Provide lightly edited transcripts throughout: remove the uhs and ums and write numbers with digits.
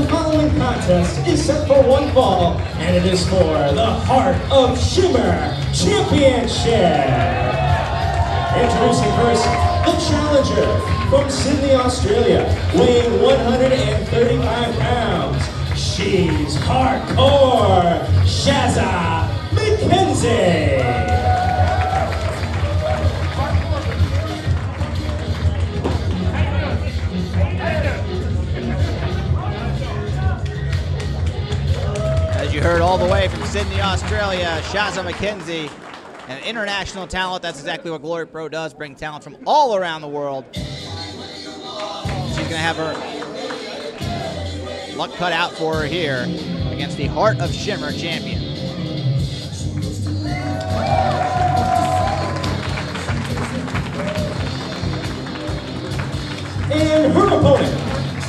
following contest is set for one fall, and it is for the Heart of Shimmer Championship. Introducing first, the challenger from Sydney, Australia, weighing 135 pounds. She's hardcore, Shazza McKenzie. As you heard, all the way from Sydney, Australia, Shazza McKenzie, an international talent. That's exactly what Glory Pro does, bring talent from all around the world. She's going to have her luck cut out for her here against the Heart of Shimmer champion. And her opponent,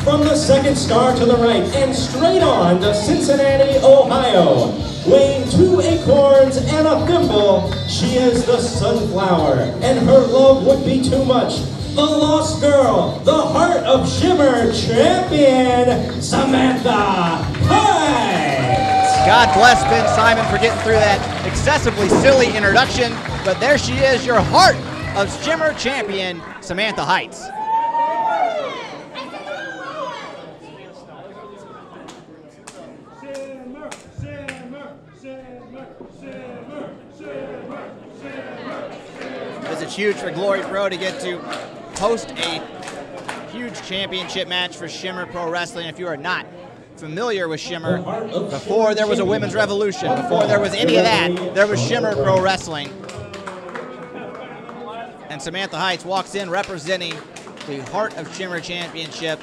from the second star to the right and straight on to Cincinnati, Ohio, weighing 2 acorns and a thimble, she is the Sunflower, and her love would be too much. The Lost Girl, the Heart of Shimmer champion, Samantha Heights. God bless Ben Simon for getting through that excessively silly introduction, but there she is, your Heart of Shimmer champion, Samantha Heights. It's huge for Glory Pro to get to host a huge championship match for Shimmer Pro Wrestling. If you are not familiar with Shimmer, before there was a women's revolution, before there was any of that, there was Shimmer Pro Wrestling. And Samantha Heights walks in representing the Heart of Shimmer Championship.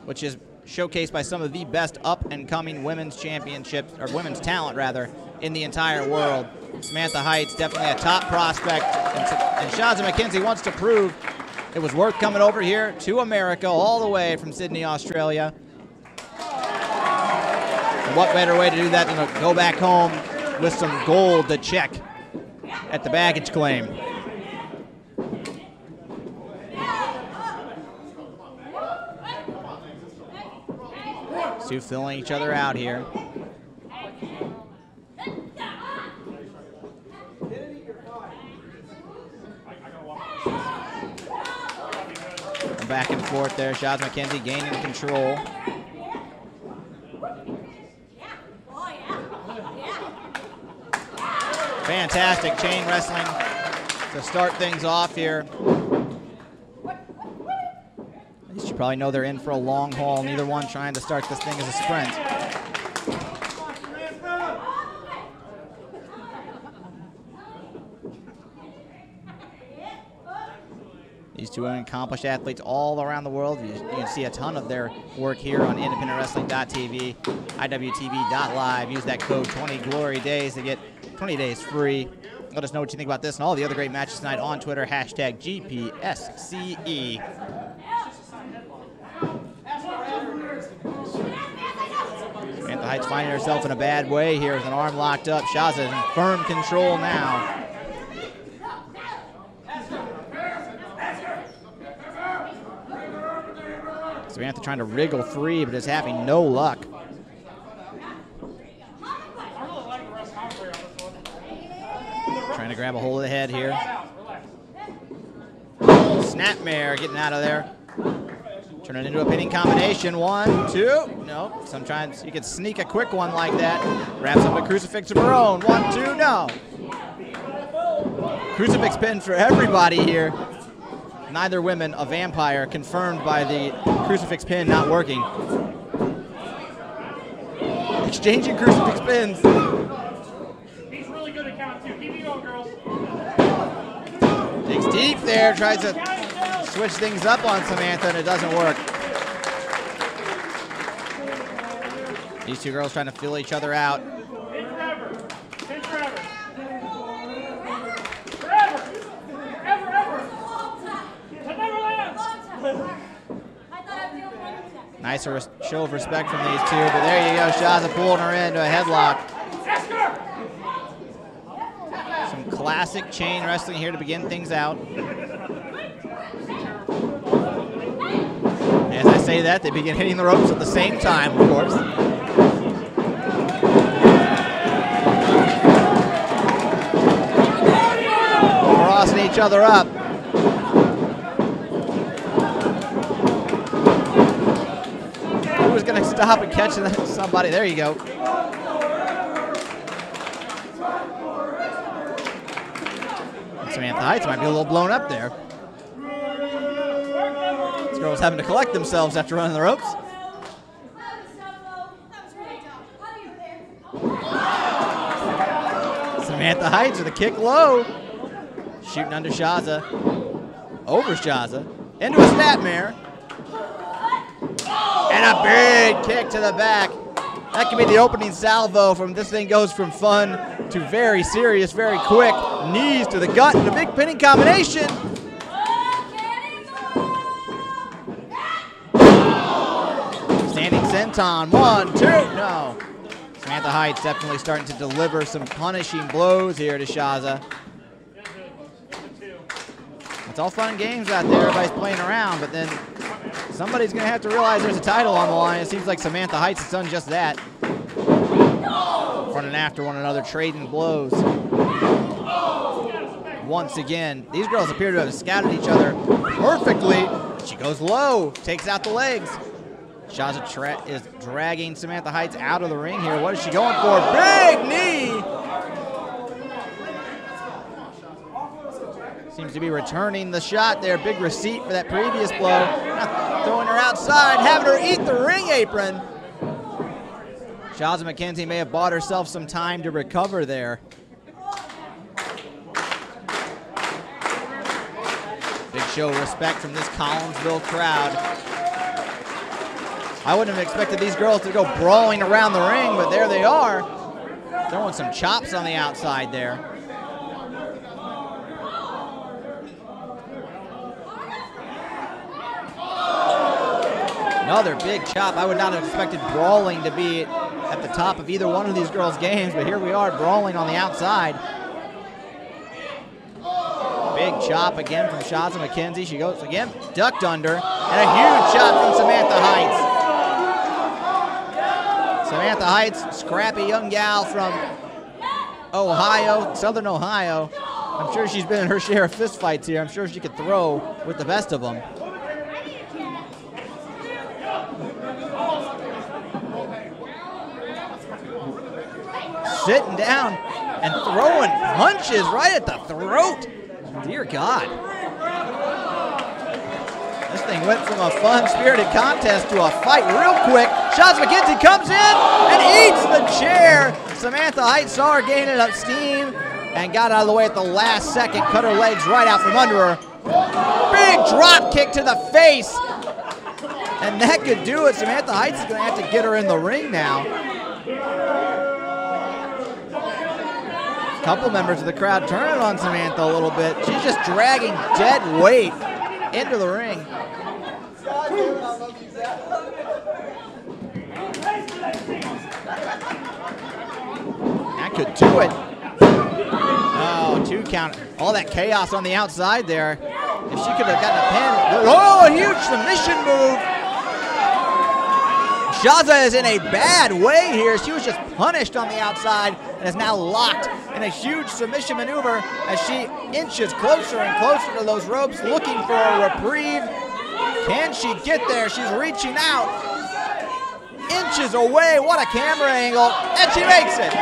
Which is showcased by some of the best up-and-coming women's championships, or women's talent rather, in the entire world. Samantha Heights, definitely a top prospect, and Shazza McKenzie wants to prove it was worth coming over here to America, all the way from Sydney, Australia. And what better way to do that than to go back home with some gold to check at the baggage claim. Two filling each other out here. Back and forth there, Shazza McKenzie gaining control. Fantastic chain wrestling to start things off here. At least you probably know they're in for a long haul, neither one trying to start this thing as a sprint. These two accomplished athletes all around the world. You can see a ton of their work here on independentwrestling.tv, iwtv.live. Use that code 20GLORYDAYS to get 20 days free. Let us know what you think about this and all the other great matches tonight on Twitter, hashtag GPSCE. Samantha Heights finding herself in a bad way here with an arm locked up. Shazza in firm control now. Samantha trying to wriggle free, but is having no luck. Trying to grab a hold of the head here. Snapmare getting out of there. Turn it into a pinning combination. 1, 2. No. Sometimes you can sneak a quick one like that. Wraps up a crucifix of her own. 1, 2. No. Crucifix pin for everybody here. Neither women a vampire, confirmed by the crucifix pin not working. Exchanging crucifix pins. He's really good at count two. Keep it going, girls. Digs deep there, tries to switch things up on Samantha, and it doesn't work. These two girls trying to fill each other out. Pin forever. Pin forever. Nice show of respect from these two, but there you go, Shazza pulling her into a headlock. Some classic chain wrestling here to begin things out. say that, they begin hitting the ropes at the same time, of course. Crossing each other up. Who was going to stop and catch somebody? There you go. Samantha Heights might be a little blown up there. These girls having to collect themselves after running the ropes. Samantha Heights with a kick low. Shooting under Shazza. Over Shazza. Into a snapmare. And a big kick to the back. That can be the opening salvo from this thing goes from fun to very serious, very quick. Knees to the gut and a big pinning combination. Standing senton, 1, 2, no. Samantha Heights definitely starting to deliver some punishing blows here to Shazza. It's all fun and games out there, everybody's playing around, but then somebody's gonna have to realize there's a title on the line. It seems like Samantha Heights has done just that. Running after one another, trading blows. Once again, these girls appear to have scouted each other perfectly. She goes low, takes out the legs. Shazza is dragging Samantha Heights out of the ring here. What is she going for? Big knee! Seems to be returning the shot there. Big receipt for that previous blow. Now throwing her outside, having her eat the ring apron. Shazza McKenzie may have bought herself some time to recover there. Big show of respect from this Collinsville crowd. I wouldn't have expected these girls to go brawling around the ring, but there they are. Throwing some chops on the outside there. Another big chop. I would not have expected brawling to be at the top of either one of these girls' games, but here we are brawling on the outside. Big chop again from Shazza McKenzie. She goes again, ducked under, and a huge shot from Samantha Heights. Samantha Heights, scrappy young gal from Ohio, Southern Ohio. I'm sure she's been in her share of fistfights here. I'm sure she could throw with the best of them. Sitting down and throwing punches right at the throat. Dear God. This thing went from a fun, spirited contest to a fight real quick. Shazza McKenzie comes in and eats the chair. Samantha Heights saw her gaining up steam and got out of the way at the last second. Cut her legs right out from under her. Big drop kick to the face. And that could do it. Samantha Heights is going to have to get her in the ring now. A couple members of the crowd turning on Samantha a little bit. She's just dragging dead weight into the ring. That could do it. Oh, 2 count. All that chaos on the outside there. If she could have gotten a pin. Oh, a huge submission move. Shazza is in a bad way here. She was just punished on the outside and is now locked in a huge submission maneuver as she inches closer and closer to those ropes, looking for a reprieve. Can she get there? She's reaching out. Inches away. What a camera angle. And she makes it.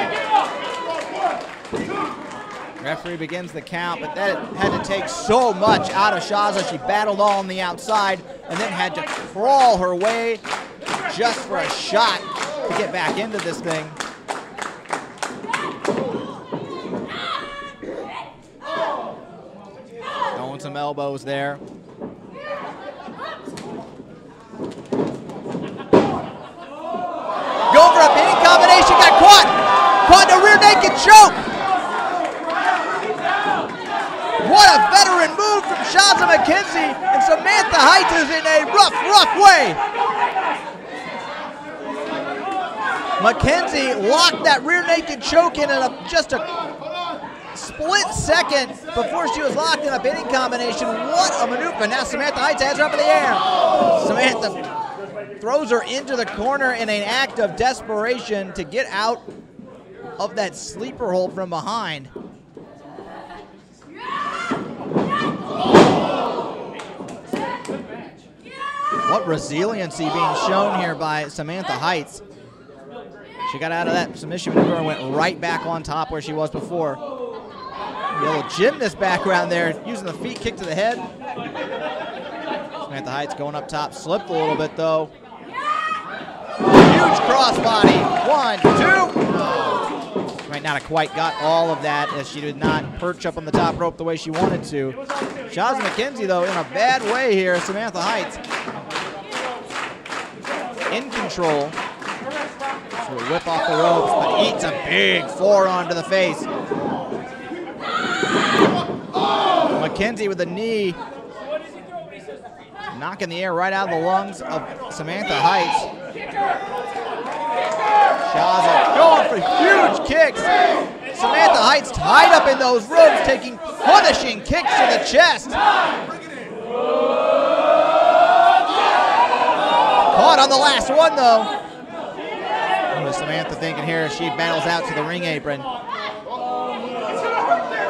Referee begins the count, but that had to take so much out of Shazza. She battled all on the outside and then had to crawl her way just for a shot to get back into this thing. Throwing some elbows there. Go for a pinning combination, got caught. Caught in a rear naked choke. What a veteran move from Shazza McKenzie, and Samantha Heights is in a rough way. McKenzie locked that rear naked choke in just a split second before she was locked in a pinning combination. What a maneuver. Now Samantha Heights has her up in the air. Samantha throws her into the corner in an act of desperation to get out of that sleeper hold from behind. What resiliency being shown here by Samantha Heights. She got out of that submission maneuver and went right back on top where she was before. A little gymnast background there, using the feet kick to the head. Samantha Heights going up top, slipped a little bit though. Huge crossbody, 1, 2. She might not have quite got all of that as she did not perch up on the top rope the way she wanted to. Shazza McKenzie though in a bad way here. Samantha Heights in control. So a whip off the ropes, but eats a big forearm to the face. McKenzie with a knee, knocking the air right out of the lungs of Samantha Heights. Shazza going for huge kicks. Samantha Heights tied up in those ropes, taking punishing kicks to the chest. Caught on the last one though. What is Samantha thinking here as she battles out to the ring apron?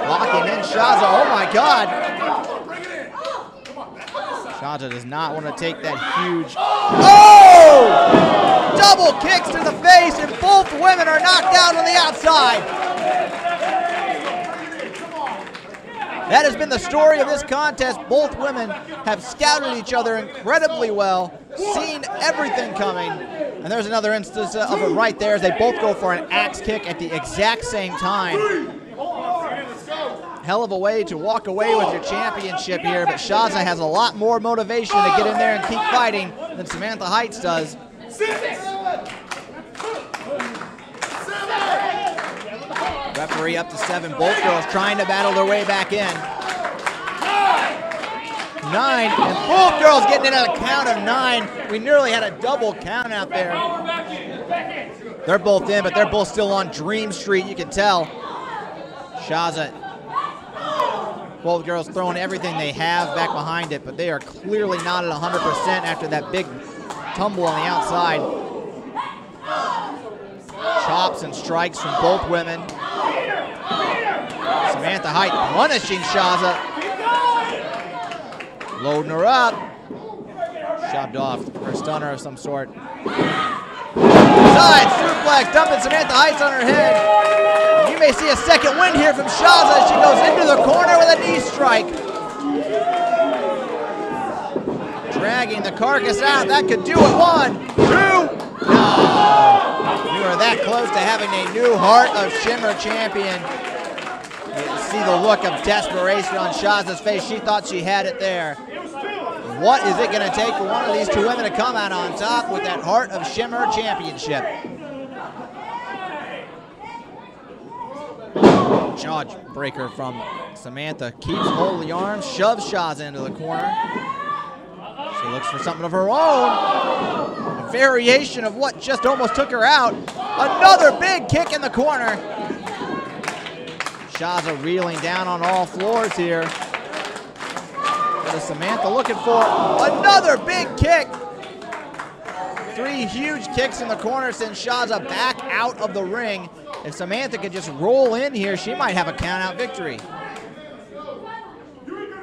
Locking in Shazza, oh my God. Shazza does not want to take that huge, oh! Double kicks to the face and both women are knocked out on the outside. That has been the story of this contest. Both women have scouted each other incredibly well, seen everything coming. And there's another instance of it right there as they both go for an axe kick at the exact same time. Hell of a way to walk away with your championship here, but Shazza has a lot more motivation to get in there and keep fighting than Samantha Heights does. Referee up to 7. Both girls trying to battle their way back in. 9, and both girls getting in at a count of 9. We nearly had a double count out there. They're both in, but they're both still on Dream Street, you can tell. Shazza, both girls throwing everything they have back behind it, but they are clearly not at 100% after that big tumble on the outside. Chops and strikes from both women. Samantha Heights punishing Shazza. Loading her up. Shoved off for a stunner of some sort. Side suplex, dumping Samantha Heights on her head. You may see a second wind here from Shazza as she goes into the corner with a knee strike. Dragging the carcass out, that could do it. 1, 2, no. You are that close to having a new Heart of Shimmer champion. You see the look of desperation on Shazza's face. She thought she had it there. What is it going to take for one of these two women to come out on top with that Heart of Shimmer championship? Jaw breaker from Samantha. Keeps hold of the arms, shoves Shazza into the corner. She looks for something of her own. A variation of what just almost took her out. Another big kick in the corner. Shazza reeling down on all floors here. What is Samantha looking for? Another big kick. 3 huge kicks in the corner sends Shazza back out of the ring. If Samantha could just roll in here, she might have a count-out victory.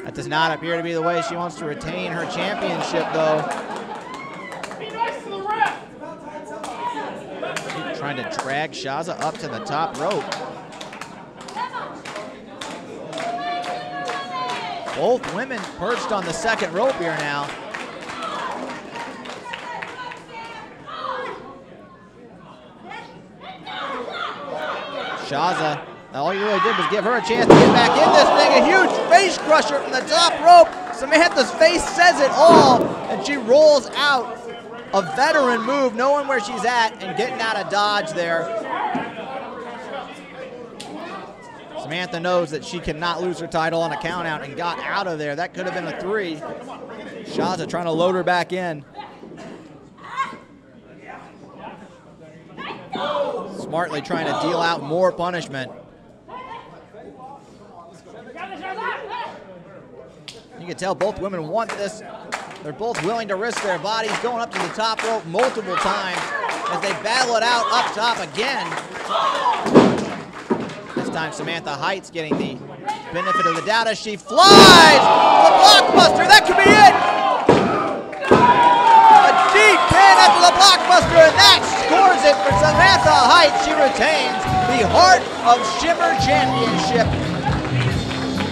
That does not appear to be the way she wants to retain her championship, though. She's trying to drag Shazza up to the top rope. Both women perched on the second rope here now. Shazza, all you really did was give her a chance to get back in this thing. A huge face crusher from the top rope. Samantha's face says it all, and she rolls out. A veteran move, knowing where she's at and getting out of dodge there. Samantha knows that she cannot lose her title on a count out and got out of there. That could have been a 3. Shazza trying to load her back in. Smartly trying to deal out more punishment. You can tell both women want this They're both willing to risk their bodies going up to the top rope multiple times as they battle it out up top again. This time Samantha Heights getting the benefit of the doubt as she flies. The blockbuster, that could be it. A deep pin after the blockbuster, and that scores it for Samantha Heights. She retains the Heart of Shimmer Championship.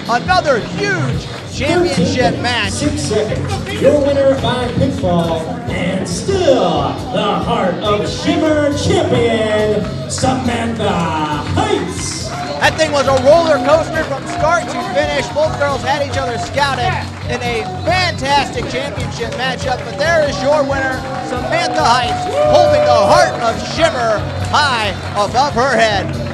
Another huge championship match. 6 seconds. Your winner by pinfall, and still the Heart of Shimmer champion, Samantha Heights. That thing was a roller coaster from start to finish. Both girls had each other scouted in a fantastic championship matchup, but there is your winner, Samantha Heights, holding the Heart of Shimmer high above her head.